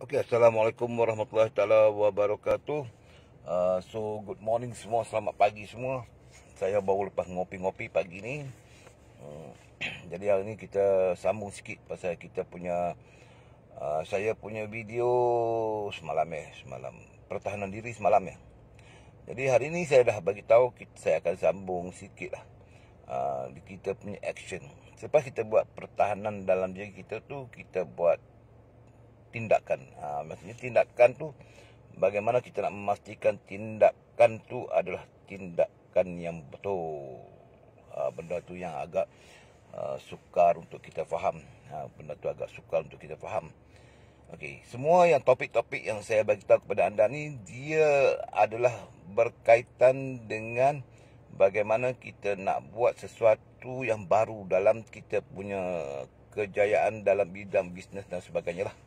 Okay, Assalamualaikum warahmatullahi taala wabarakatuh. Good morning semua, selamat pagi semua. Saya baru lepas ngopi-ngopi pagi ni. Jadi hari ni kita sambung sikit pasal kita punya saya punya video semalam pertahanan diri semalam ya. Jadi hari ni saya dah bagi tahu saya akan sambung sikit lah kita punya action. Selepas kita buat pertahanan dalam diri kita tu, kita buat tindakan. Maksudnya tindakan tu bagaimana kita nak memastikan tindakan tu adalah tindakan yang betul. Benda tu yang agak sukar untuk kita faham. Benda tu agak sukar untuk kita faham. Okey, semua yang topik-topik yang saya bagi tahu kepada anda ni, dia adalah berkaitan dengan bagaimana kita nak buat sesuatu yang baru dalam kita punya kejayaan dalam bidang bisnes dan sebagainya lah.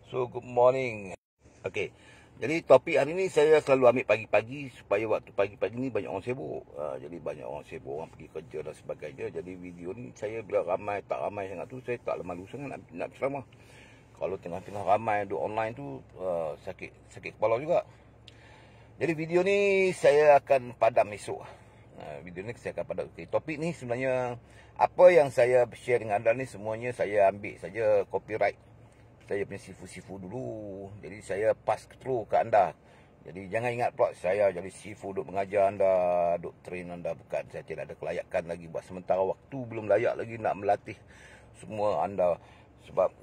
So, good morning. Okay, jadi topik hari ni saya selalu ambil pagi-pagi supaya waktu pagi-pagi ni banyak orang sibuk. Jadi banyak orang sibuk, orang pergi kerja dan sebagainya. Jadi video ni saya bila ramai tak ramai sangat tu, saya tak malu sangat nak berceramah. Kalau tengah-tengah ramai duk online tu, sakit kepala juga. Jadi video ni saya akan padam esok. Video ni saya akan padam. Okay, topik ni sebenarnya apa yang saya share dengan anda ni semuanya saya ambil saja copyright saya punya sifu-sifu dulu. Jadi saya pass through ke anda. Jadi jangan ingat pula saya jadi sifu duk mengajar anda, duk train anda. Bukan, saya tidak ada kelayakan lagi. Buat sementara waktu belum layak lagi nak melatih semua anda. Sebab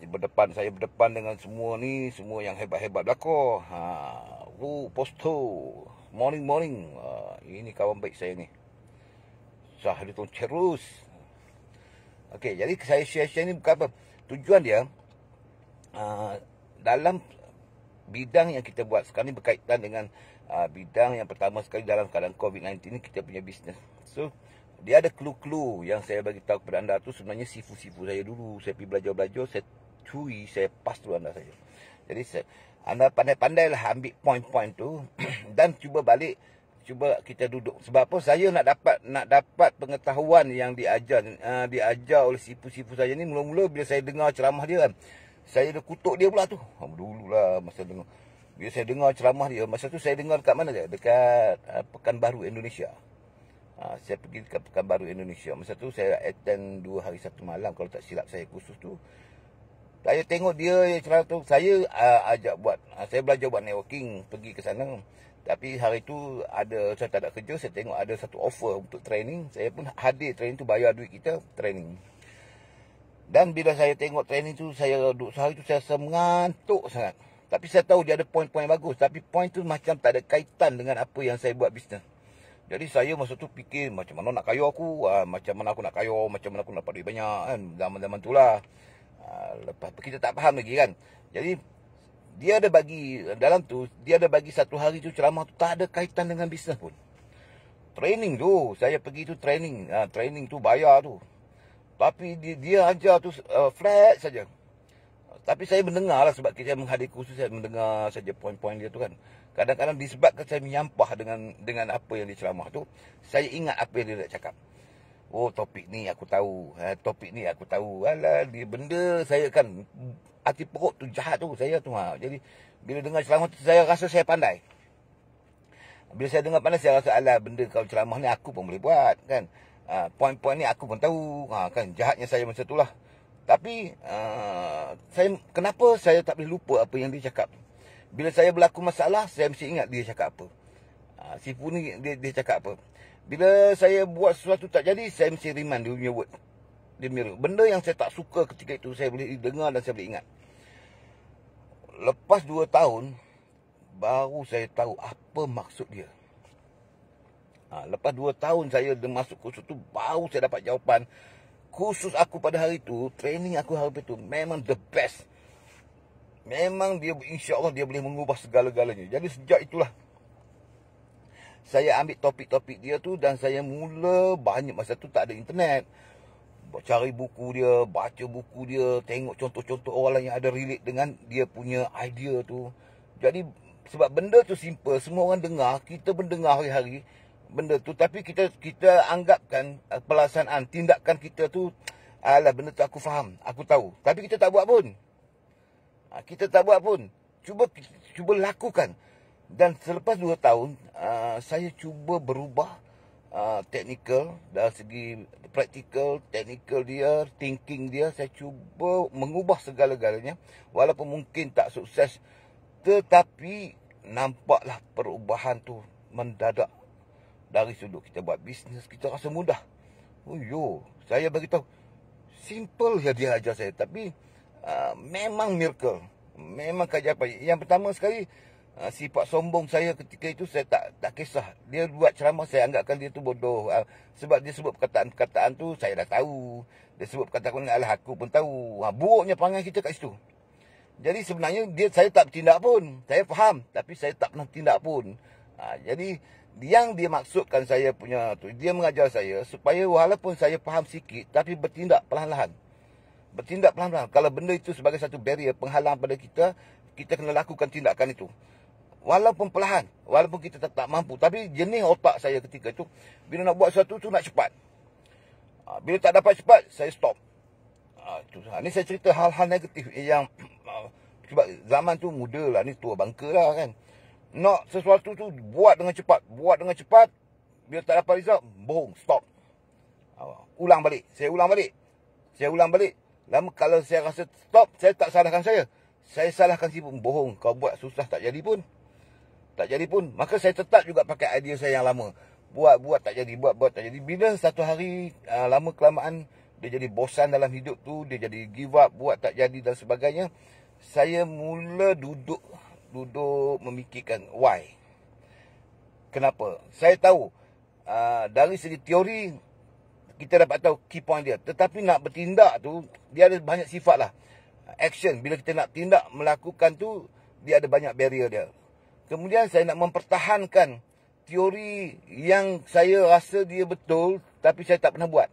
saya berdepan dengan semua ni, semua yang hebat-hebat belakang. Posto. Morning. Ini kawan baik saya ni. Sahritul Cerus. Okey, jadi saya share ni bukan apa. Tujuan dia, dalam bidang yang kita buat sekarang ni berkaitan dengan bidang yang pertama sekali dalam keadaan COVID-19 ni, kita punya bisnes. So, dia ada clue-clue yang saya bagi tahu kepada anda tu sebenarnya sifu-sifu saya dulu. Saya pergi belajar-belajar, saya curi, saya pass tu anda saja. Jadi anda pandai-pandailah ambil poin-poin tu dan cuba balik, cuba kita duduk. Sebab apa? Saya nak dapat pengetahuan yang diajar oleh sifu-sifu saya ni. Mula-mula bila saya dengar ceramah dia kan, saya dah kutuk dia pula tu. Dululah masa dengar. Bila saya dengar ceramah dia, masa tu saya dengar dekat mana dia? Dekat Pekanbaru, Indonesia. Saya pergi dekat Pekanbaru, Indonesia. Masa tu saya attend 2 hari 1 malam kalau tak silap saya khusus tu. Saya tengok dia ceramah tu, saya ajak buat, saya belajar buat networking, pergi ke sana. Tapi hari tu saya tak ada kerja, saya tengok ada satu offer untuk training. Saya pun hadir training tu, bayar duit kita training. Dan bila saya tengok training tu, saya duduk sehari tu, saya rasa mengantuk sangat. Tapi saya tahu dia ada poin-poin bagus. Tapi poin tu macam tak ada kaitan dengan apa yang saya buat bisnes. Jadi saya masa tu fikir, macam mana nak kaya aku, macam mana aku nak kaya, macam mana aku nak dapat duit banyak kan. Zaman-zaman tu lah. Lepas kita tak faham lagi kan. Jadi dia ada bagi, dalam tu, dia ada bagi satu hari tu ceramah tu tak ada kaitan dengan bisnes pun. Training tu, saya pergi tu training. Training tu bayar tu. Tapi dia ajar tu flat saja. Tapi saya mendengar lah, sebab kita menghadir kursus, saya mendengar saja poin-poin dia tu kan. Kadang-kadang disebabkan saya menyampah dengan apa yang dia ceramah tu, saya ingat apa yang dia nak cakap. Oh, topik ni aku tahu. Topik ni aku tahu. Alah, dia benda saya kan, hati perut tu jahat tu saya tu. Jadi bila dengar ceramah tu, saya rasa saya pandai. Bila saya dengar pandai, saya rasa alah, benda kau ceramah ni aku pun boleh buat kan. Poin-poin ni aku pun tahu. Kan jahatnya saya masa itulah. Tapi kenapa saya tak boleh lupa apa yang dia cakap. Bila saya berlaku masalah, saya mesti ingat dia cakap apa. Sifu ni dia cakap apa. Bila saya buat sesuatu tak jadi, saya mesti remind dia punya word. Dia punya benda yang saya tak suka ketika itu, saya boleh dengar dan saya boleh ingat. Lepas 2 tahun, baru saya tahu apa maksud dia. Lepas 2 tahun saya masuk kursus tu, baru saya dapat jawapan. Kursus aku pada hari tu, training aku hari tu, memang the best. Memang dia, insya-Allah dia boleh mengubah segala-galanya. Jadi sejak itulah saya ambil topik-topik dia tu dan saya mula banyak. Masa tu tak ada internet. Cari buku dia, baca buku dia, tengok contoh-contoh orang lain yang ada relate dengan dia punya idea tu. Jadi sebab benda tu simple, semua orang dengar, kita pun dengar hari-hari benda tu, tapi kita anggapkan pelaksanaan tindakan kita tu, alah benda tu aku faham, aku tahu, tapi kita tak buat pun. Kita tak buat pun. Cuba lakukan. Dan selepas 2 tahun, saya cuba berubah technical, dari segi practical, technical dia, thinking dia. Saya cuba mengubah segala-galanya. Walaupun mungkin tak sukses, tetapi nampaklah perubahan tu mendadak. Dari sudut kita buat bisnes, kita rasa mudah. Saya beritahu, simple je dia ajar saya. Tapi memang miracle. Memang keajaiban. Yang pertama sekali, sifat sombong saya ketika itu, saya tak kisah. Dia buat ceramah, saya anggapkan dia tu bodoh. Sebab dia sebut perkataan-perkataan tu, saya dah tahu. Dia sebut perkataan, alah aku pun tahu. Buruknya perangai kita kat situ. Jadi sebenarnya saya tak bertindak pun. Saya faham, tapi saya tak pernah tindak pun. Jadi yang dia maksudkan saya punya tu, dia mengajar saya supaya walaupun saya faham sikit, tapi bertindak perlahan-lahan. Bertindak perlahan-lahan. Kalau benda itu sebagai satu barrier, penghalang pada kita, kita kena lakukan tindakan itu. Walaupun perlahan, walaupun kita tak mampu. Tapi jenis otak saya ketika itu, bila nak buat sesuatu tu nak cepat. Bila tak dapat cepat, saya stop. Ni saya cerita hal-hal negatif yang sebab zaman tu muda lah, ni tua bangka lah kan. Nak sesuatu tu buat dengan cepat. Buat dengan cepat, bila tak dapat result, bohong, stop. Ulang balik. Saya ulang balik. Lama kalau saya rasa stop, saya tak salahkan saya. Saya salahkan si bohong. Kau buat susah tak jadi pun. Maka saya tetap juga pakai idea saya yang lama. Buat tak jadi. Buat tak jadi. Bila satu hari lama kelamaan dia jadi bosan dalam hidup tu, dia jadi give up, buat tak jadi dan sebagainya, saya mula duduk memikirkan why. Kenapa? Saya tahu dari segi teori kita dapat tahu key point dia. Tetapi nak bertindak tu, dia ada banyak sifat lah. Action, bila kita nak tindak, melakukan tu, dia ada banyak barrier dia. Kemudian saya nak mempertahankan teori yang saya rasa dia betul, tapi saya tak pernah buat.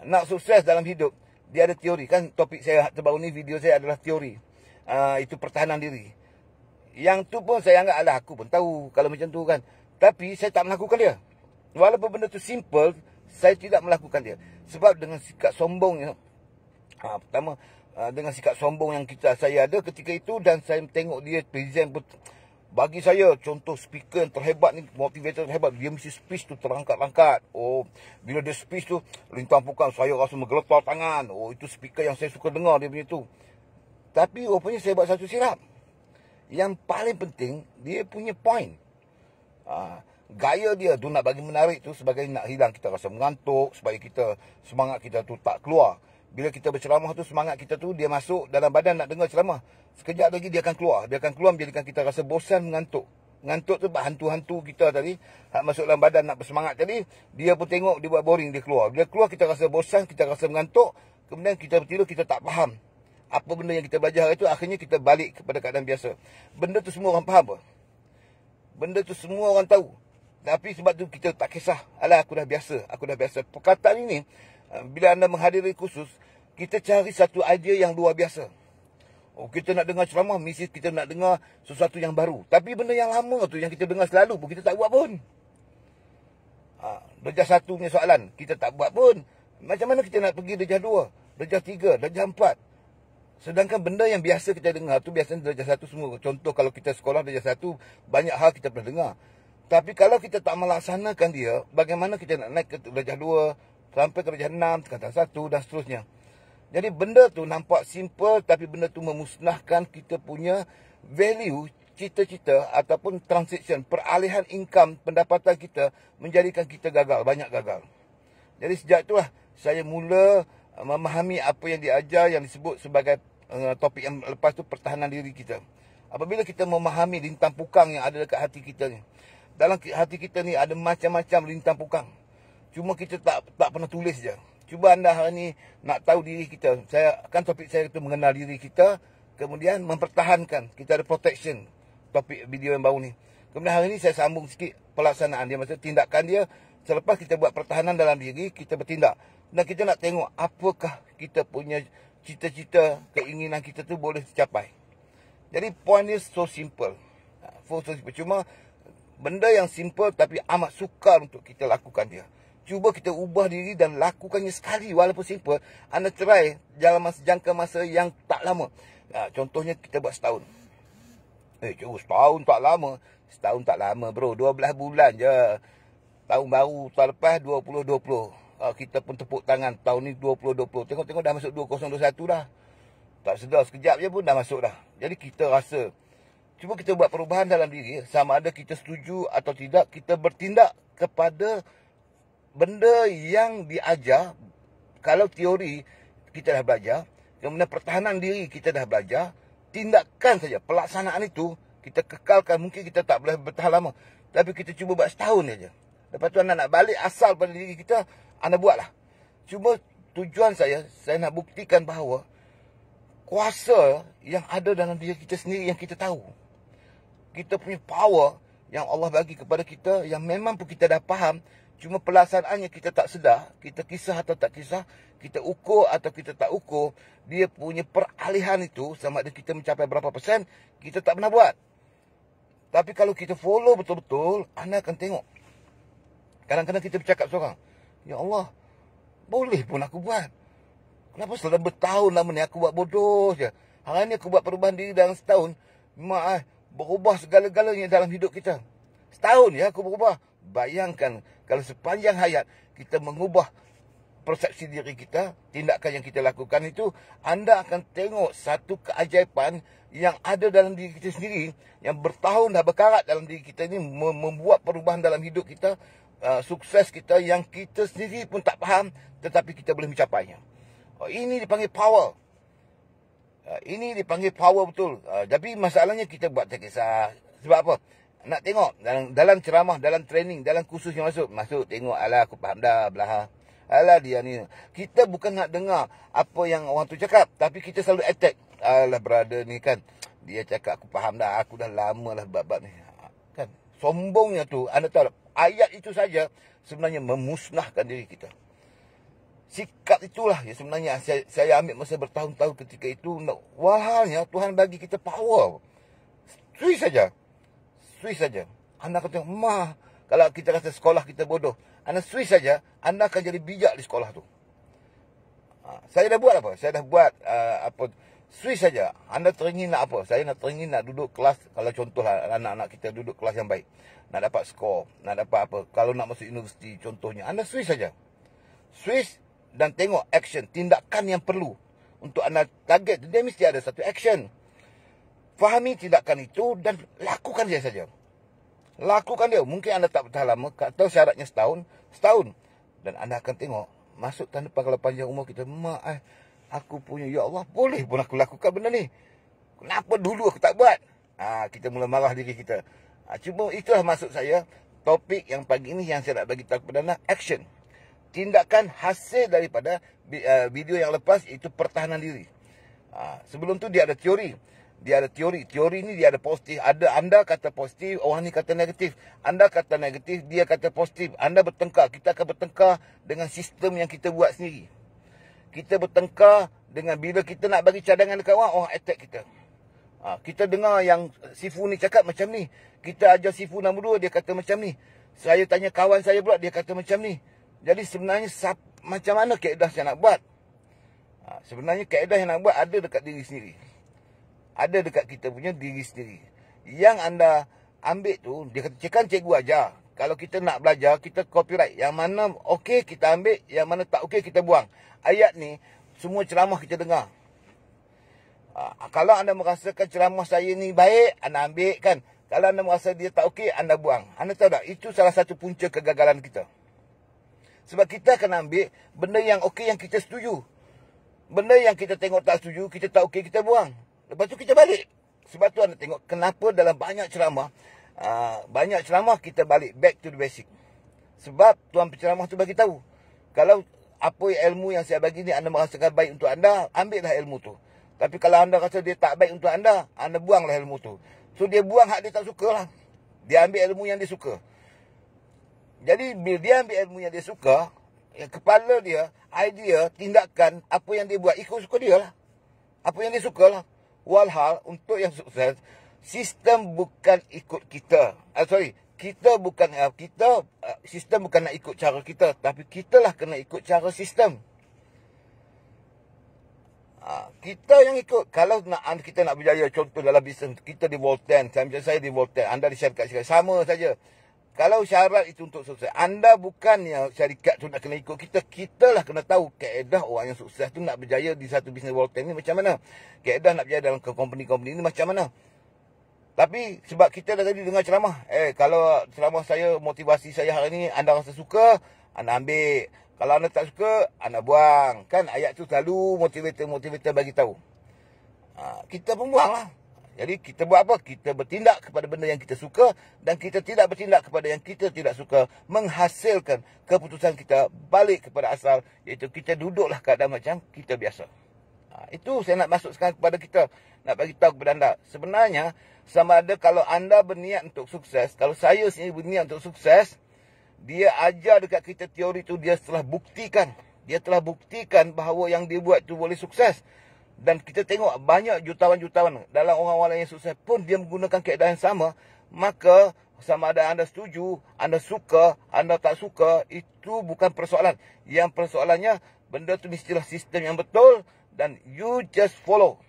Nak sukses dalam hidup, dia ada teori. Kan topik saya terbaru ni, video saya adalah teori. Itu pertahanan diri. Yang tu pun saya anggap, alah aku pun tahu kalau macam tu kan. Tapi saya tak melakukan dia. Walaupun benda tu simple, saya tidak melakukan dia. Sebab dengan sikap sombong, pertama, dengan sikap sombong yang saya ada ketika itu, dan saya tengok dia present, bagi saya contoh speaker yang terhebat ni, motivator terhebat, dia mesti speech tu terangkat-angkat. Bila dia speech tu lintang pukang, saya rasa menggeletar tangan. Itu speaker yang saya suka dengar dia punya tu. Tapi rupanya saya buat satu silap. Yang paling penting, dia punya point. Gaya dia tu nak bagi menarik tu, sebagai nak hilang kita rasa mengantuk, supaya kita semangat kita tu tak keluar. Bila kita berceramah tu, semangat kita tu dia masuk dalam badan nak dengar ceramah. Sekejap lagi dia akan keluar. Dia akan keluar menjadikan kita rasa bosan, mengantuk. Mengantuk tu hantu-hantu kita tadi, masuk dalam badan nak bersemangat tadi, dia pun tengok dia buat boring, dia keluar. Bila keluar kita rasa bosan, kita rasa mengantuk, kemudian kita bertidur, kita tak faham apa benda yang kita belajar itu, akhirnya kita balik kepada keadaan biasa. Benda tu semua orang faham. Benda tu semua orang tahu. Tapi sebab tu kita tak kisah. Alah, aku dah biasa. Perkataan ini, bila anda menghadiri kursus, kita cari satu idea yang luar biasa. Kita nak dengar ceramah, mesti kita nak dengar sesuatu yang baru. Tapi benda yang lama tu, yang kita dengar selalu pun, kita tak buat pun. Darjah 1 punya soalan, kita tak buat pun. Macam mana kita nak pergi darjah 2, darjah 3, darjah 4? Sedangkan benda yang biasa kita dengar tu, biasanya darjah 1 semua. Contoh kalau kita sekolah darjah 1, banyak hal kita pernah dengar. Tapi kalau kita tak melaksanakan dia, bagaimana kita nak naik ke darjah 2, sampai ke darjah 6, darjah 1 dan seterusnya. Jadi benda tu nampak simple, tapi benda tu memusnahkan kita punya value, cita-cita ataupun transaction, peralihan income, pendapatan kita, menjadikan kita gagal, banyak gagal. Jadi sejak itulah saya mula memahami apa yang diajar, yang disebut sebagai topik yang lepas tu, pertahanan diri kita. Apabila kita memahami lintang pukang yang ada dekat hati kita ni, dalam hati kita ni ada macam-macam lintang pukang. Cuma kita tak pernah tulis je. Cuba anda hari ni nak tahu diri kita. Topik saya itu mengenal diri kita, kemudian mempertahankan. Kita ada protection, topik video yang baru ni. Kemudian hari ni saya sambung sikit pelaksanaan dia, maksud tindakan dia. Selepas kita buat pertahanan dalam diri, kita bertindak. Dan kita nak tengok apakah kita punya cita-cita, keinginan kita tu boleh tercapai. Jadi point ni so simple. Cuma benda yang simple tapi amat sukar untuk kita lakukan dia. Cuba kita ubah diri dan lakukannya sekali, walaupun simple. Anda try dalam jangka masa yang tak lama. Contohnya kita buat setahun. Cikgu, setahun tak lama. Setahun tak lama bro, 12 bulan je. Tahun baru tahun lepas 2020. Kita pun tepuk tangan, tahun ni 2020. Tengok-tengok dah masuk 2021 dah. Tak sedar, sekejap je pun dah masuk dah. Jadi kita rasa, cuba kita buat perubahan dalam diri. Sama ada kita setuju atau tidak, kita bertindak kepada benda yang diajar. Kalau teori kita dah belajar, kemudian pertahanan diri kita dah belajar, tindakan saja, pelaksanaan itu kita kekalkan. Mungkin kita tak boleh bertahan lama, tapi kita cuba buat setahun saja. Lepas tu anda nak balik asal pada diri kita, anda buatlah. Cuma tujuan saya nak buktikan bahawa kuasa yang ada dalam diri kita sendiri yang kita tahu. Kita punya power yang Allah bagi kepada kita, yang memang pun kita dah faham, cuma pelaksanaannya kita tak sedar. Kita kisah atau tak kisah, kita ukur atau kita tak ukur, dia punya peralihan itu, sama ada kita mencapai berapa persen, kita tak pernah buat. Tapi kalau kita follow betul-betul, anda akan tengok. Kadang-kadang kita bercakap seorang, ya Allah, boleh pun aku buat. Kenapa selama bertahun lama ni aku buat bodoh je. Hari ni aku buat perubahan diri dalam setahun, berubah segala-galanya dalam hidup kita. Setahun ya aku berubah. Bayangkan kalau sepanjang hayat kita mengubah persepsi diri kita, tindakan yang kita lakukan itu, anda akan tengok satu keajaiban yang ada dalam diri kita sendiri, yang bertahun dah berkarat dalam diri kita ini, membuat perubahan dalam hidup kita, sukses kita yang kita sendiri pun tak faham, tetapi kita boleh mencapainya. Ini dipanggil power. Ini dipanggil power betul. Tapi masalahnya kita buat tak kisah. Sebab apa? Nak tengok dalam ceramah, dalam training, dalam kursus yang masuk tengok, alah aku faham dah belah. Alah dia ni. Kita bukan nak dengar apa yang orang tu cakap, tapi kita selalu attack. Alah brother ni kan, dia cakap aku faham dah, aku dah lama lah bab-bab ni. Kan? Sombongnya tu, anda tahu ayat itu saja sebenarnya memusnahkan diri kita. Sikap itulah yang sebenarnya saya ambil masa bertahun-tahun ketika itu. Walhalnya Tuhan bagi kita power. Sui saja. Anda akan tengok, kalau kita rasa sekolah kita bodoh, anda sui saja, anda akan jadi bijak di sekolah tu. Saya dah buat apa? Saya dah buat sui saja. Anda teringin nak apa? Saya nak teringin nak duduk kelas. Kalau contohlah anak-anak kita duduk kelas yang baik, nak dapat skor, nak dapat apa. Kalau nak masuk universiti contohnya, anda sui saja. Swiss dan tengok action, tindakan yang perlu untuk anda target. Dia mesti ada satu action. Fahami tindakan itu dan lakukan dia saja. Lakukan dia. Mungkin anda tak bertahan lama, atau syaratnya setahun. Dan anda akan tengok, masuk tahun depan kalau panjang umur kita, aku punya, ya Allah, boleh pun aku lakukan benda ni. Kenapa dulu aku tak buat? Kita mula marah diri kita. Cuma itulah maksud saya, topik yang pagi ini yang saya nak bagi tahu kepada anda, action. Tindakan hasil daripada video yang lepas, itu pertahanan diri. Sebelum tu dia ada teori. Teori ni dia ada positif. Anda kata positif, orang ni kata negatif. Anda kata negatif, dia kata positif. Anda bertengkar. Kita akan bertengkar dengan sistem yang kita buat sendiri. Kita bertengkar dengan bila kita nak bagi cadangan dekat orang attack kita. Kita dengar yang Sifu ni cakap macam ni. Kita ajar Sifu nombor 2, dia kata macam ni. Saya tanya kawan saya pula, dia kata macam ni. Jadi sebenarnya macam mana kaedah saya nak buat? Sebenarnya kaedah yang nak buat ada dekat diri sendiri. Ada dekat kita punya diri sendiri. Yang anda ambil tu, dia kata, kan cikgu ajar. Kalau kita nak belajar, kita copyright. Yang mana okey kita ambil, yang mana tak okey kita buang. Ayat ni, semua ceramah kita dengar. Kalau anda merasakan ceramah saya ni baik, anda ambil kan. Kalau anda merasa dia tak okey, anda buang. Anda tahu tak? Itu salah satu punca kegagalan kita. Sebab kita akan ambil benda yang okey yang kita setuju. Benda yang kita tengok tak setuju, kita tak okey, kita buang. Lepas tu kita balik. Sebab tu anda tengok kenapa dalam banyak ceramah kita balik back to the basic. Sebab tuan penceramah tu bagi tahu, kalau apa ilmu yang saya bagi ni anda merasakan baik untuk anda, ambillah ilmu tu. Tapi kalau anda rasa dia tak baik untuk anda buanglah ilmu tu. So dia buang hak dia tak suka lah. Dia ambil ilmu yang dia suka. Jadi bila dia ambil ilmu yang dia suka, kepala dia, idea, tindakan, apa yang dia buat ikut suka dia lah. Apa yang dia suka lah. Walhal untuk yang sukses, sistem bukan ikut kita. Sistem bukan nak ikut cara kita, tapi kita lah kena ikut cara sistem. Kita yang ikut. Kalau kita nak berjaya, contoh dalam bisnes, kita di Volten, macam saya di Volten, anda di syarikat, sama saja. Kalau syarat itu untuk sukses, anda bukan yang syarikat tu nak kena ikut kita. Kita lah kena tahu kaedah orang yang sukses tu nak berjaya di satu bisnes Volten ni macam mana. Kaedah nak berjaya dalam company-company ni macam mana. Tapi sebab kita dah tadi dengar ceramah, kalau ceramah saya, motivasi saya hari ni, anda rasa suka, anda ambil. Kalau anda tak suka, anda buang. Kan ayat tu selalu motivator bagi tahu. Kita pun buang lah. Jadi kita buat apa? Kita bertindak kepada benda yang kita suka dan kita tidak bertindak kepada yang kita tidak suka, menghasilkan keputusan kita balik kepada asal, iaitu kita duduklah keadaan macam kita biasa. Itu saya nak masuk sekarang kepada kita, nak bagi tahu kepada anda. Sebenarnya sama ada kalau anda berniat untuk sukses, kalau saya sendiri berniat untuk sukses, dia ajar dekat kita teori tu, dia telah buktikan. Dia telah buktikan bahawa yang dia buat tu boleh sukses. Dan kita tengok banyak jutawan-jutawan dalam orang-orang yang sukses pun dia menggunakan kaedah yang sama. Maka sama ada anda setuju, anda suka, anda tak suka, itu bukan persoalan. Yang persoalannya, benda tu mestilah sistem yang betul dan you just follow.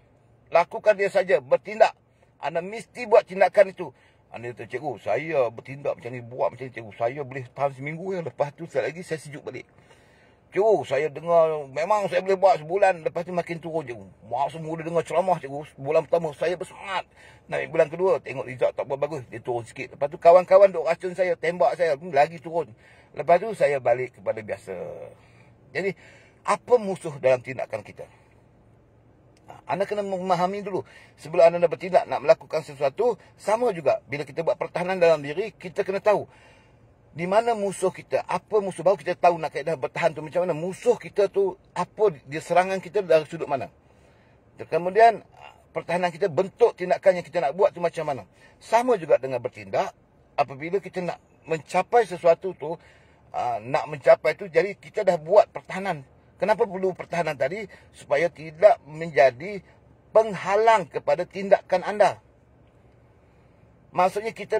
Lakukan dia saja, bertindak. Anda mesti buat tindakan itu. Anda kata, cikgu, saya bertindak macam ni, buat macam ni, cikgu. Saya boleh tahan seminggu, yang lepas tu sekali lagi saya sejuk balik. Cikgu, saya dengar, memang saya boleh buat sebulan, lepas tu makin turun, cikgu. Masa mula dengar ceramah, cikgu, bulan pertama saya bersemangat. Naik bulan kedua, tengok result tak bagus, dia turun sikit. Lepas tu kawan-kawan duk racun saya, tembak saya, lagi turun. Lepas tu saya balik kepada biasa. Jadi, apa musuh dalam tindakan kita? Anda kena memahami dulu. Sebelum anda bertindak nak melakukan sesuatu, sama juga. Bila kita buat pertahanan dalam diri, kita kena tahu di mana musuh kita. Apa musuh, baru kita tahu nak kaedah bertahan tu macam mana. Musuh kita tu, apa dia serangan kita dari sudut mana. Kemudian, pertahanan kita, bentuk tindakan yang kita nak buat tu macam mana. Sama juga dengan bertindak. Apabila kita nak mencapai sesuatu tu, nak mencapai tu, jadi kita dah buat pertahanan. Kenapa perlu pertahanan tadi? Supaya tidak menjadi penghalang kepada tindakan anda. Maksudnya kita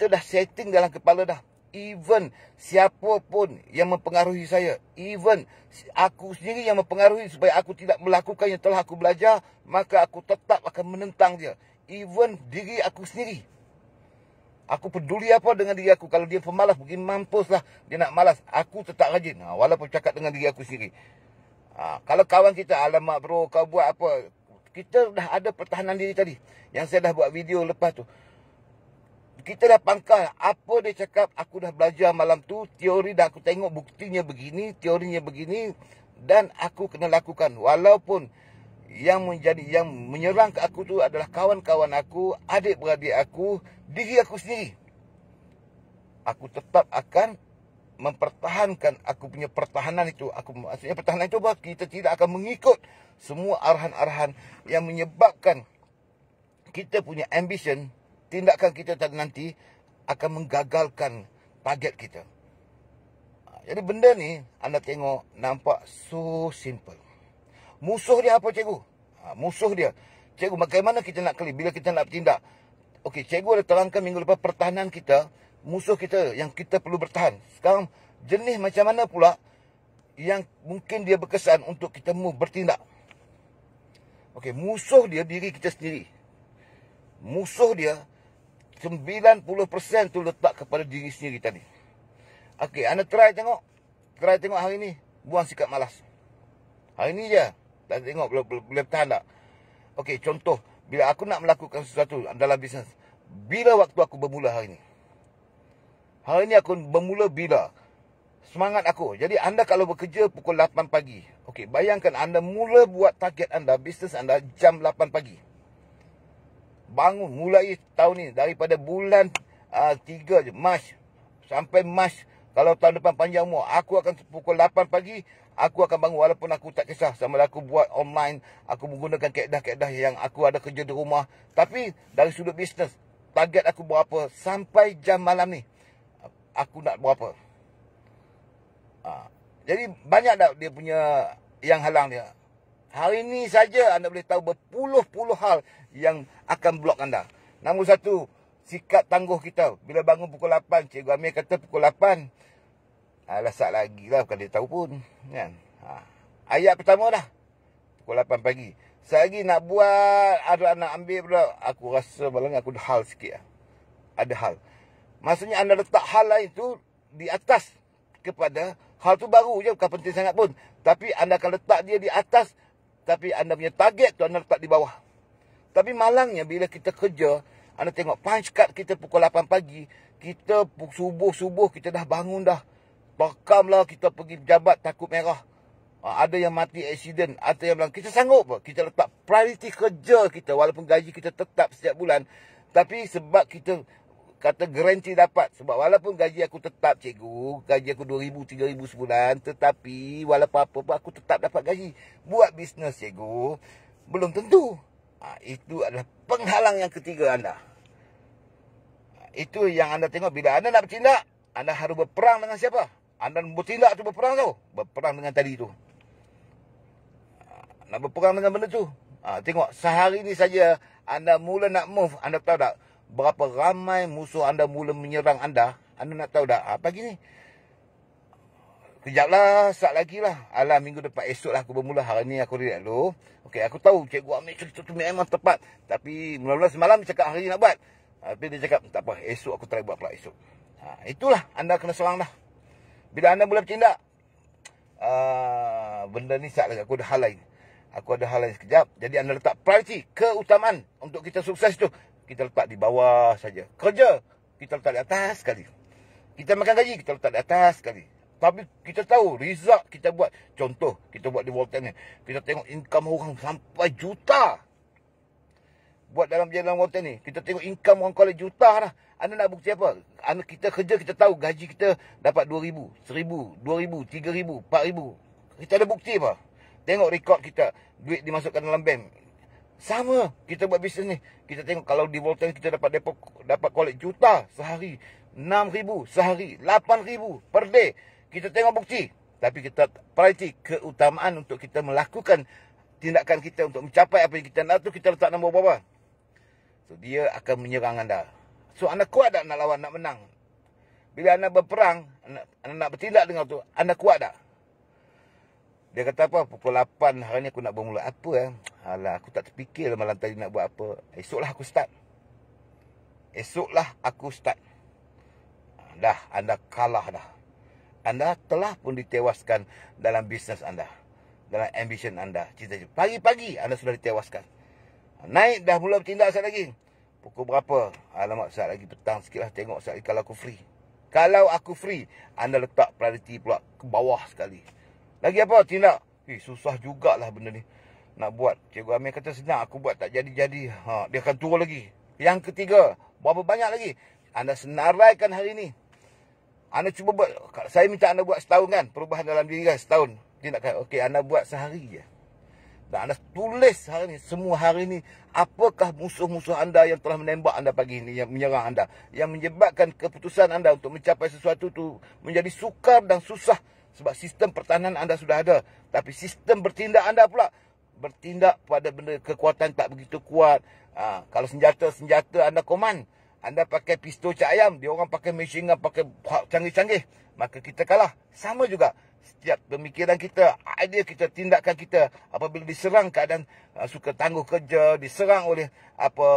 dah setting dalam kepala dah. Even siapa pun yang mempengaruhi saya, even aku sendiri yang mempengaruhi supaya aku tidak melakukan yang telah aku belajar, maka aku tetap akan menentang dia. Even diri aku sendiri. Aku peduli apa dengan diri aku. Kalau dia pemalas, pergi mampuslah. Dia nak malas, aku tetap rajin. Walaupun cakap dengan diri aku sendiri. Kalau kawan kita, alamak bro, kau buat apa? Kita dah ada pertahanan diri tadi. Yang saya dah buat video lepas tu. Kita dah pangkal. Apa dia cakap, aku dah belajar malam tu. Teori dan aku tengok buktinya begini, teorinya begini. Dan aku kena lakukan. Walaupun yang menyerang ke aku tu adalah kawan-kawan aku, adik-beradik aku, diri aku sendiri. Aku tetap akan mempertahankan aku punya pertahanan itu. Maksudnya pertahanan itu bahawa kita tidak akan mengikut semua arahan-arahan yang menyebabkan kita punya ambition, tindakan kita nanti akan menggagalkan target kita. Jadi benda ni anda tengok nampak so simple. Musuh dia apa, cikgu? Musuh dia, cikgu, bagaimana kita nak kali bila kita nak bertindak? Okey, cikgu ada terangkan minggu lepas pertahanan kita, musuh kita yang kita perlu bertahan. Sekarang jenis macam mana pula yang mungkin dia berkesan untuk kita bertindak? Okey, musuh dia diri kita sendiri. Musuh dia 90% tu letak kepada diri sendiri tadi. Okey, anda try tengok hari ni, buang sikap malas. Hari ni je. Tak tengok boleh tahan tak? Okey, contoh. Bila aku nak melakukan sesuatu dalam bisnes. Bila waktu aku bermula hari ni? Hari ni aku bermula bila? Semangat aku. Jadi anda kalau bekerja pukul 8 pagi. Okey, bayangkan anda mula buat target anda, bisnes anda jam 8 pagi. Bangun, mulai tahun ni. Daripada bulan 3 je, Mac. Sampai Mac. Kalau tahun depan panjang umur, aku akan pukul 8 pagi. Aku akan bangun walaupun aku tak kisah. Sama ada aku buat online. Aku menggunakan kaedah-kaedah yang aku ada kerja di rumah. Tapi dari sudut bisnes, target aku berapa sampai jam malam ni. Aku nak berapa. Jadi banyak tak dia punya yang halang dia. Hari ni saja anda boleh tahu berpuluh-puluh hal yang akan blok anda. Nombor satu, sikap tangguh kita. Bila bangun pukul 8, Cikgu Amir kata pukul 8. Alasak lagi lah, bukan dia tahu pun. Kan? Ayat pertama dah. pukul 8 pagi. Selagi nak buat, ada nak ambil pula, aku rasa malam aku ada hal sikit lah. Ada hal. Maksudnya anda letak hal lain tu di atas kepada hal tu baru je, bukan penting sangat pun. Tapi anda akan letak dia di atas, tapi anda punya target tu anda letak di bawah. Tapi malangnya bila kita kerja, anda tengok punch card kita pukul 8 pagi, kita subuh-subuh kita dah bangun dah. Pakam lah kita pergi pejabat takut merah. Ada yang mati aksiden, ada yang bilang kita sanggup apa? Kita letak priority kerja kita walaupun gaji kita tetap setiap bulan. Tapi sebab kita kata garanti dapat. Sebab walaupun gaji aku tetap cikgu, gaji aku 2,000, 3,000 sebulan, tetapi walaupun apa-apa aku tetap dapat gaji. Buat bisnes cikgu, belum tentu. Itu adalah penghalang yang ketiga anda. Itu yang anda tengok bila anda nak bertindak, anda harus berperang dengan siapa? Anda bertindak tu berperang tu. Berperang dengan tadi tu. Nak berperang dengan benda tu. Tengok sehari ni saja anda mula nak move, anda tahu tak berapa ramai musuh anda mula menyerang anda? Anda nak tahu tak? Pagi ni. Kejap lah, sat lagi lah. Alah, minggu depan esok lah aku bermula. Hari ni aku relax dulu. Okey, aku tahu cikgu ambil cerita tu memang tepat. Tapi mula-mula semalam dia cakap hari ni nak buat. Tapi dia cakap, tak apa, esok aku try buat pula esok. Itulah, anda kena serang dah. Bila anda mula bertindak, benda ni sat lagi, aku ada hal lain. Aku ada hal lain sekejap. Jadi anda letak priority, keutamaan untuk kita sukses tu. Kita letak di bawah saja. Kerja, kita letak di atas sekali. Kita makan gaji, kita letak di atas sekali. Tapi kita tahu result kita buat. Contoh, kita buat di Volten ni. Kita tengok income orang sampai juta. Buat dalam jalan Volten ni. Kita tengok income orang kalau juta dah. Anda nak bukti apa? Kita kerja, kita tahu gaji kita dapat 2,000, 1,000, 2,000, 3,000, 4,000. Kita ada bukti apa? Tengok rekod kita. Duit dimasukkan dalam bank. Sama. Kita buat bisnes ni. Kita tengok kalau di Volten kita dapat collect juta sehari. 6,000 sehari. 8,000 per day. Kita tengok bukti. Tapi kita priority keutamaan untuk kita melakukan tindakan kita untuk mencapai apa yang kita nak tu, kita letak nombor berapa. So, dia akan menyerang anda. So, anda kuat tak nak lawan, nak menang? Bila anda berperang, anda nak bertindak dengan tu, anda kuat tak? Dia kata apa? Pukul 8 hari ni aku nak bermula. Apa Alah, aku tak terfikir malam tadi nak buat apa. Esoklah aku start. Esoklah aku start. Dah, anda kalah dah. Anda telah pun ditewaskan dalam bisnes anda. Dalam ambition anda. Cita-cita. Pagi-pagi anda sudah ditewaskan. Naik dah mula bertindak sekali lagi. Pukul berapa? Alamak, saat lagi petang sikit lah. Tengok saat lagi kalau aku free. Kalau aku free, anda letak priority pula ke bawah sekali. Lagi apa? Tindak. Susah jugalah benda ni. Nak buat. Cikgu Amir kata senang. Aku buat tak jadi-jadi. Dia akan turun lagi. Yang ketiga. Berapa banyak lagi? Anda senaraikan hari ni. Anda cuba buat. Saya minta anda buat setahun kan. Perubahan dalam diri kan. Setahun. Tindakan. Okey, anda buat sehari je. Dan anda tulis hari ni. Semua hari ni. Apakah musuh-musuh anda yang telah menembak anda pagi ni. Yang menyerang anda. Yang menyebabkan keputusan anda untuk mencapai sesuatu tu menjadi sukar dan susah. Sebab sistem pertahanan anda sudah ada. Tapi sistem bertindak anda pula. Bertindak pada benda kekuatan tak begitu kuat. Kalau senjata anda command. Anda pakai pistol cak ayam. Dia orang pakai machine gun, pakai canggih-canggih. Maka kita kalah. Sama juga. Setiap pemikiran kita, idea kita, tindakan kita. Apabila diserang keadaan suka tangguh kerja. Diserang oleh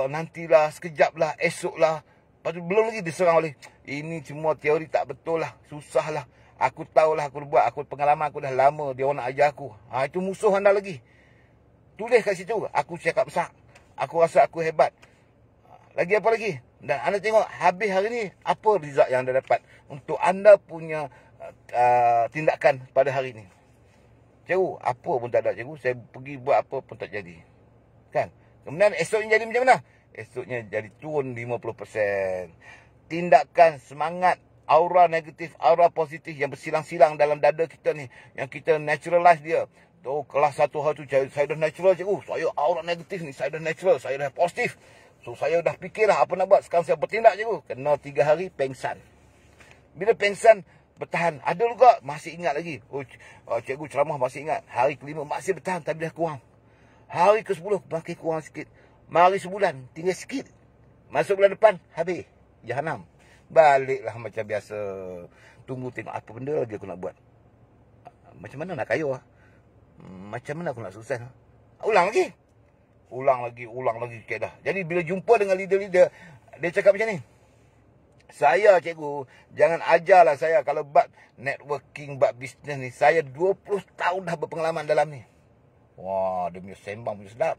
nantilah, sekejaplah, esoklah. Lepas tu belum lagi diserang oleh ini semua teori tak betul lah. Susah lah. Aku tahulah aku buat. Pengalaman aku dah lama. Dia orang nak ajar aku. Itu musuh anda lagi. Tulis kat situ. Aku cakap besar. Aku rasa aku hebat. Lagi apa lagi? Dan anda tengok habis hari ni. Apa result yang anda dapat. Untuk anda punya tindakan pada hari ni. Cikgu, apa pun tak ada cikgu. Saya pergi buat apa pun tak jadi. Kan? Kemudian esoknya jadi macam mana? Esoknya jadi turun 50%. Tindakan, semangat, aura negatif, aura positif yang bersilang-silang dalam dada kita ni. Yang kita naturalize dia. Kelas satu hari tu saya dah natural cikgu. Saya aura negatif ni. Saya dah natural. Saya dah positif. So saya dah fikirlah apa nak buat. Sekarang saya bertindak cikgu. Kena 3 hari pengsan. Bila pengsan bertahan. Ada juga masih ingat lagi. Cikgu ceramah masih ingat. Hari ke-5 masih bertahan tapi dah kurang. Hari ke-10 makin kurang sikit. Mari sebulan tinggal sikit. Masuk bulan depan habis. Jahanam. Baliklah macam biasa. Tunggu tengok apa benda lagi aku nak buat. Macam mana nak kaya? Macam mana aku nak sukses? Ulang lagi. Ulang lagi sikit dah. Jadi bila jumpa dengan leader-leader, dia cakap macam ni. Saya cikgu, jangan ajarlah saya kalau bab networking, bab bisnes ni. Saya 20 tahun dah berpengalaman dalam ni. Wah, dia punya sembang punya sedap.